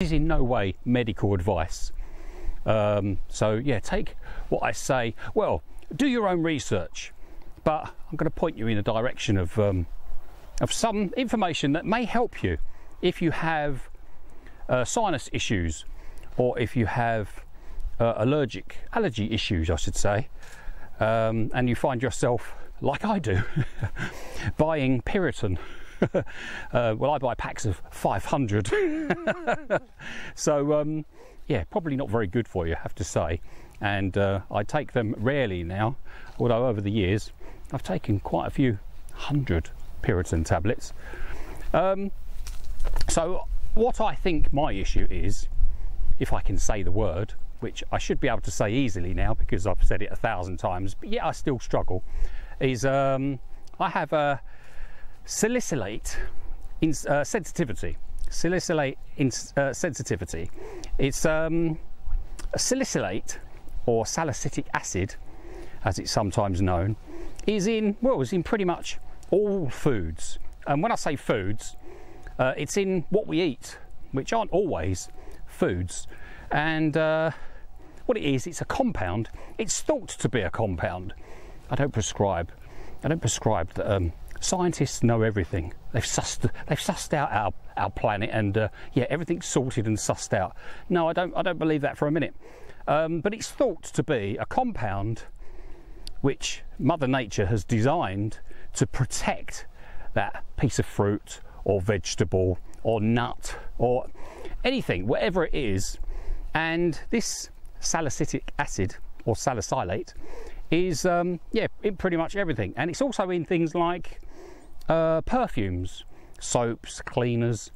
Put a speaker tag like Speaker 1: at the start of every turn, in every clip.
Speaker 1: is in no way medical advice. So yeah, take what I say, well, do your own research, but I'm going to point you in the direction of some information that may help you if you have sinus issues, or if you have allergy issues, I should say, and you find yourself, like I do, buying Piriton. Well, I buy packs of 500. So yeah, probably not very good for you, I have to say. And I take them rarely now, although over the years I've taken quite a few hundred Piriton tablets. So what I think my issue is, if I can say the word, which I should be able to say easily now because I've said it 1,000 times, but yet I still struggle, is I have a salicylate sensitivity. Salicylate sensitivity. It's a salicylate, or salicylic acid, as it's sometimes known, is in pretty much all foods. And when I say foods, it's in what we eat, which aren't always foods. And what it is, it's a compound. It's thought to be a compound. I don't prescribe that. Scientists know everything. They've sussed out our planet, and yeah, everything's sorted and sussed out. No, I don't believe that for a minute. But it's thought to be a compound which Mother Nature has designed to protect that piece of fruit or vegetable or nut or anything, whatever it is. And this salicylic acid, or salicylate, is yeah, in pretty much everything. And it's also in things like perfumes, soaps, cleaners,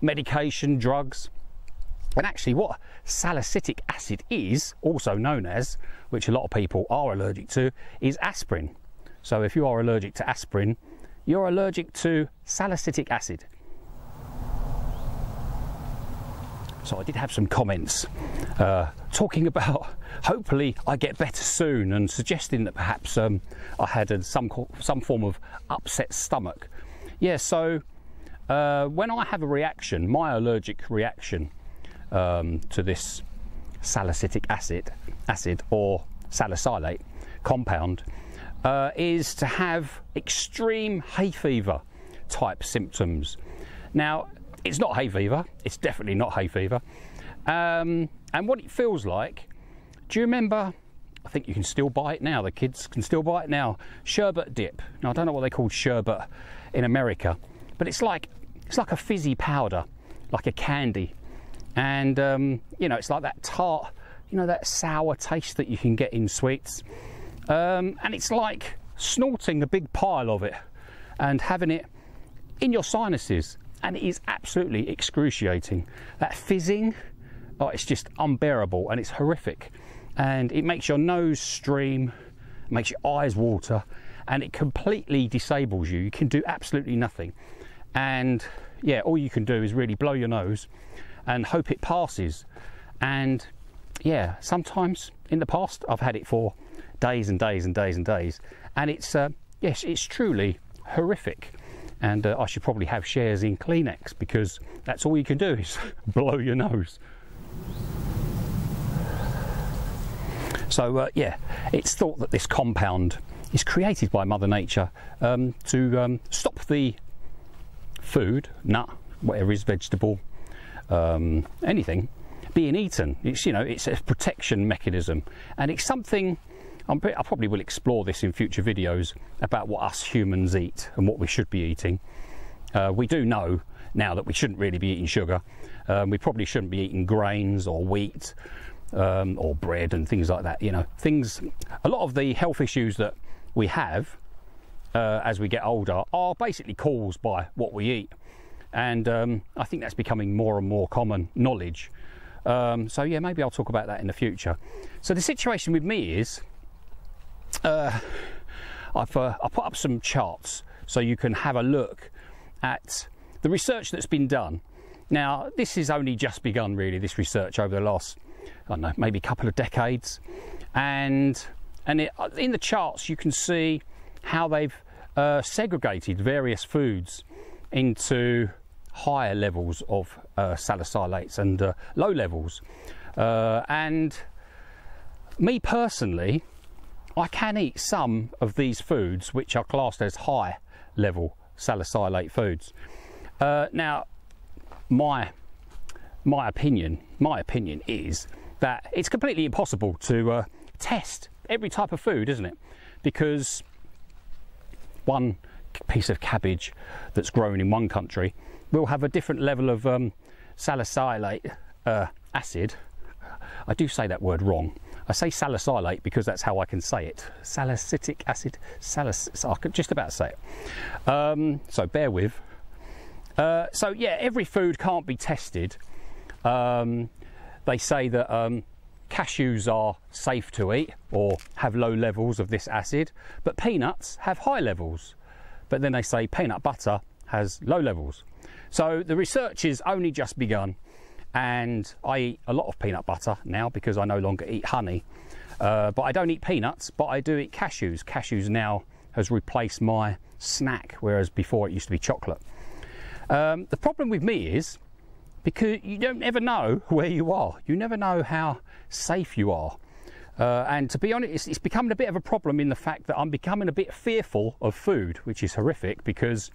Speaker 1: medication, drugs. And actually what salicylic acid is also known as, which a lot of people are allergic to, is aspirin. So if you are allergic to aspirin, you're allergic to salicylic acid. So I did have some comments talking about hopefully I get better soon, and suggesting that perhaps I had some form of upset stomach. Yeah, so when I have a reaction, my allergic reaction to this salicylic acid or salicylate compound is to have extreme hay fever type symptoms. Now, it's not hay fever, it's definitely not hay fever. And what it feels like, do you remember, I think you can still buy it now, the kids can still buy it now, sherbet dip. Now I don't know what they call sherbet in America, but it's like a fizzy powder, like a candy. And you know, it's like that tart, you know, that sour taste that you can get in sweets. And it's like snorting a big pile of it and having it in your sinuses. And it is absolutely excruciating. That fizzing, oh, it's just unbearable, and it's horrific. And it makes your nose stream, makes your eyes water, and it completely disables you. You can do absolutely nothing. And yeah, all you can do is really blow your nose and hope it passes. And yeah, sometimes in the past I've had it for days and days and days and days, and it's yes, it's truly horrific. And I should probably have shares in Kleenex, because that's all you can do is blow your nose. So yeah, it's thought that this compound is created by Mother Nature to stop the food, nut, whatever is vegetable, anything, being eaten. It's, you know, it's a protection mechanism, and it's something I probably will explore this in future videos about what us humans eat and what we should be eating. We do know now that we shouldn't really be eating sugar. We probably shouldn't be eating grains or wheat or bread and things like that. You know, a lot of the health issues that we have as we get older are basically caused by what we eat. And I think that's becoming more and more common knowledge. So yeah, maybe I'll talk about that in the future. So the situation with me is, I put up some charts so you can have a look at the research that's been done. Now, this has only just begun, really, this research, over the last, I don't know, maybe a couple of decades. And in the charts you can see how they've segregated various foods into higher levels of salicylates and low levels. And me personally, I can eat some of these foods which are classed as high level salicylate foods. Now, my opinion is that it's completely impossible to test every type of food, isn't it? Because one piece of cabbage that's grown in one country will have a different level of salicylate acid. I do say that word wrong. I say salicylate because that's how I can say it. Salicylic acid, I could just about say it. So bear with. So yeah, every food can't be tested. They say that cashews are safe to eat or have low levels of this acid, but peanuts have high levels. But then they say peanut butter has low levels. So the research is only just begun, and I eat a lot of peanut butter now because I no longer eat honey. But I don't eat peanuts, but I do eat cashews. Cashews now has replaced my snack, whereas before it used to be chocolate. The problem with me is because you don't ever know where you are. You never know how safe you are. And to be honest, it's becoming a bit of a problem in the fact that I'm becoming a bit fearful of food, which is horrific because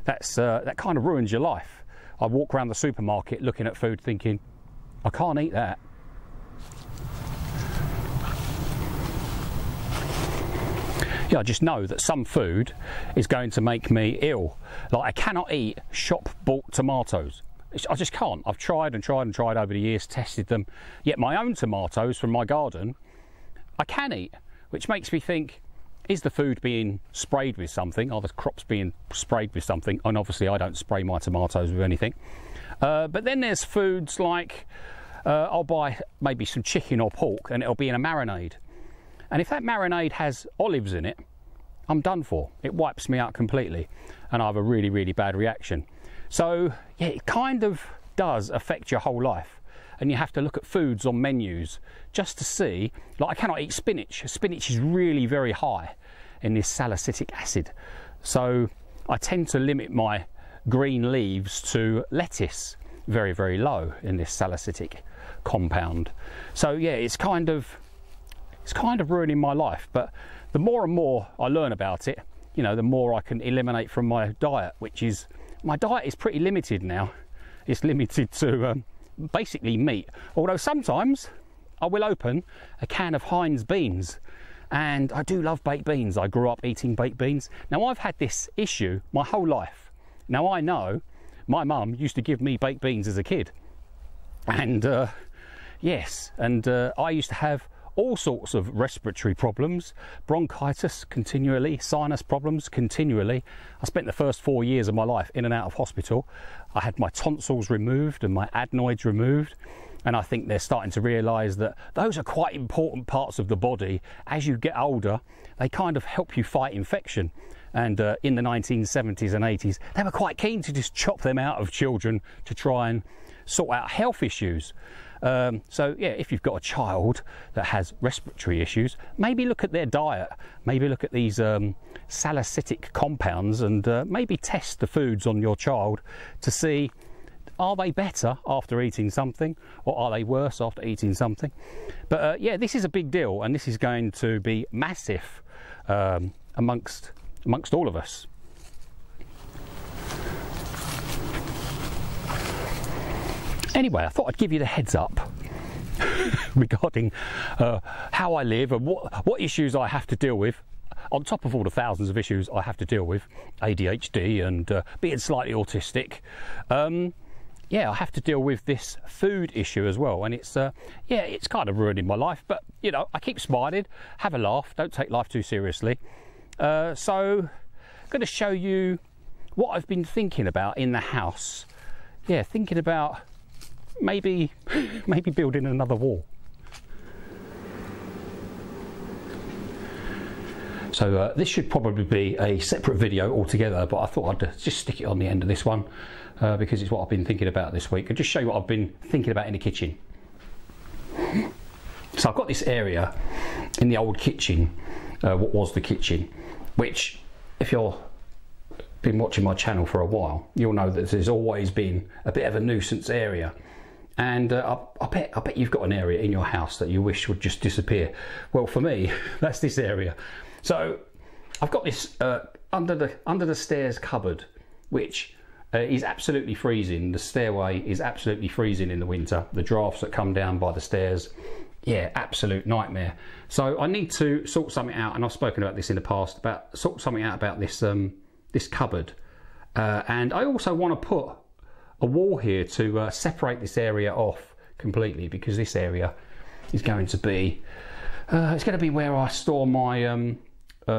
Speaker 1: that kind of ruins your life. I walk around the supermarket looking at food thinking, I can't eat that. Yeah, I just know that some food is going to make me ill. Like, I cannot eat shop-bought tomatoes. I just can't. I've tried and tried and tried over the years, tested them. Yet my own tomatoes from my garden, I can eat, which makes me think, is the food being sprayed with something? Are the crops being sprayed with something? And obviously I don't spray my tomatoes with anything. But then there's foods like, I'll buy maybe some chicken or pork and it'll be in a marinade. And if that marinade has olives in it, I'm done for. It wipes me out completely and I have a really, really bad reaction. So yeah, it kind of does affect your whole life. And you have to look at foods on menus just to see, like I cannot eat spinach. Spinach is really very high in this salicylic acid. So I tend to limit my green leaves to lettuce, very, very low in this salicylic compound. So yeah, it's kind of ruining my life. But the more and more I learn about it, you know, the more I can eliminate from my diet, which is, my diet is pretty limited now. It's limited to basically meat, although sometimes I will open a can of Heinz beans, and I do love baked beans. I grew up eating baked beans. Now I've had this issue my whole life. Now I know my mum used to give me baked beans as a kid, and yes, and I used to have all sorts of respiratory problems, bronchitis continually, sinus problems continually. I spent the first 4 years of my life in and out of hospital. I had my tonsils removed and my adenoids removed, and I think they're starting to realise that those are quite important parts of the body. As you get older, they kind of help you fight infection. And in the 1970s and 80s, they were quite keen to just chop them out of children to try and sort out health issues. So yeah, if you've got a child that has respiratory issues, maybe look at their diet, maybe look at these salicylic compounds, and maybe test the foods on your child to see, are they better after eating something, or are they worse after eating something? But yeah, this is a big deal, and this is going to be massive amongst all of us. Anyway, I thought I'd give you the heads up regarding how I live and what issues I have to deal with, on top of all the thousands of issues I have to deal with, ADHD and being slightly autistic. Yeah, I have to deal with this food issue as well, and it's yeah, it's kind of ruining my life, but you know, I keep smiling, have a laugh, don't take life too seriously. So I'm going to show you what I've been thinking about in the house. Yeah, thinking about maybe building another wall. So this should probably be a separate video altogether, but I thought I'd just stick it on the end of this one because it's what I've been thinking about this week, and just show you what I've been thinking about in the kitchen. So I've got this area in the old kitchen, what was the kitchen, which if you're been watching my channel for a while, you'll know that there's always been a bit of a nuisance area. And I bet you've got an area in your house that you wish would just disappear. Well, for me, that's this area. So I've got this under the stairs cupboard, which is absolutely freezing. The stairway is absolutely freezing in the winter. The drafts that come down by the stairs, yeah, absolute nightmare. So I need to sort something out, and I've spoken about this in the past, about sort something out about this this cupboard. And I also want to put a wall here to separate this area off completely, because this area is going to be it's going to be where I store my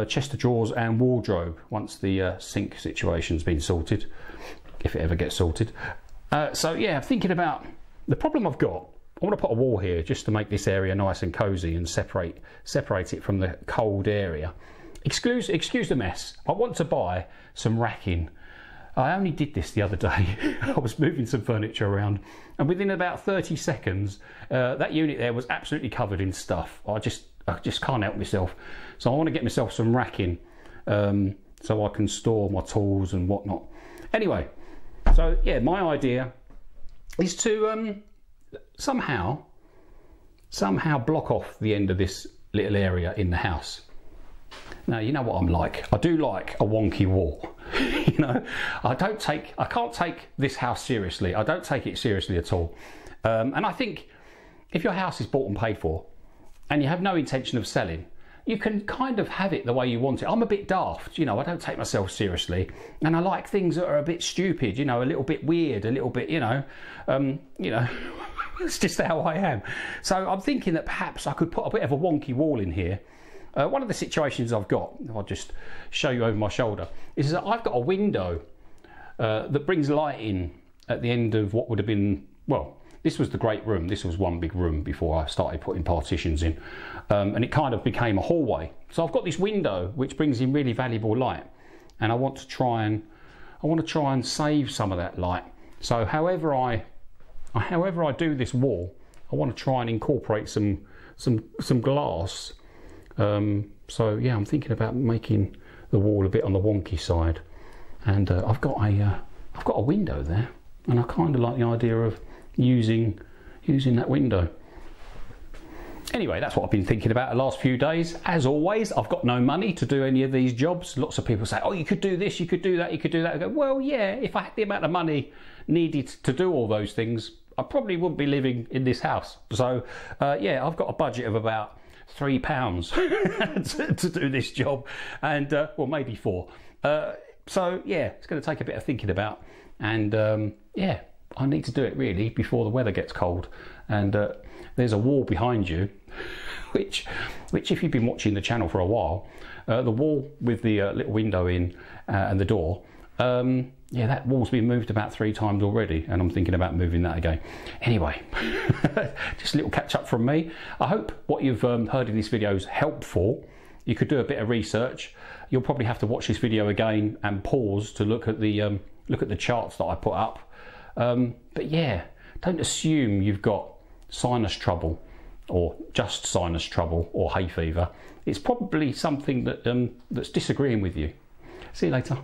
Speaker 1: chest of drawers and wardrobe once the sink situation's been sorted, if it ever gets sorted. So yeah, I'm thinking about the problem I've got. I want to put a wall here just to make this area nice and cosy and separate it from the cold area. Excuse the mess. I want to buy some racking. I only did this the other day. I was moving some furniture around, and within about 30 seconds that unit there was absolutely covered in stuff. I just can't help myself. So I want to get myself some racking so I can store my tools and whatnot. Anyway, so yeah, my idea is to somehow block off the end of this little area in the house. Now, you know what I'm like. I do like a wonky wall. You know, I can't take this house seriously. I don't take it seriously at all. And I think if your house is bought and paid for, and you have no intention of selling, you can kind of have it the way you want it. I'm a bit daft, you know, I don't take myself seriously, and I like things that are a bit stupid, you know, a little bit weird, a little bit, you know, it's just how I am. So I'm thinking that perhaps I could put a bit of a wonky wall in here. One of the situations I've got, if I'll just show you over my shoulder, is that I've got a window that brings light in at the end of what would have been, well, this was the great room. This was one big room before I started putting partitions in, and it kind of became a hallway. So I've got this window which brings in really valuable light, and I want to try and save some of that light. So however I do this wall, I want to try and incorporate some glass. So yeah, I'm thinking about making the wall a bit on the wonky side, and I've got a window there, and I kind of like the idea of using that window. Anyway, that's what I've been thinking about the last few days. As always, I've got no money to do any of these jobs. Lots of people say, oh, you could do this, you could do that, you could do that. I go, well, yeah, if I had the amount of money needed to do all those things, I probably wouldn't be living in this house. So yeah, I've got a budget of about £3 to do this job, and well, maybe 4. So yeah, it's going to take a bit of thinking about, and yeah, I need to do it really before the weather gets cold. And there's a wall behind you, which if you've been watching the channel for a while, the wall with the little window in and the door, yeah, that wall's been moved about 3 times already, and I'm thinking about moving that again. Anyway, just a little catch up from me. I hope what you've heard in this video is helpful. You could do a bit of research. You'll probably have to watch this video again and pause to look at the charts that I put up. But yeah, don't assume you've got sinus trouble, or just sinus trouble, or hay fever. It's probably something that that's disagreeing with you. See you later.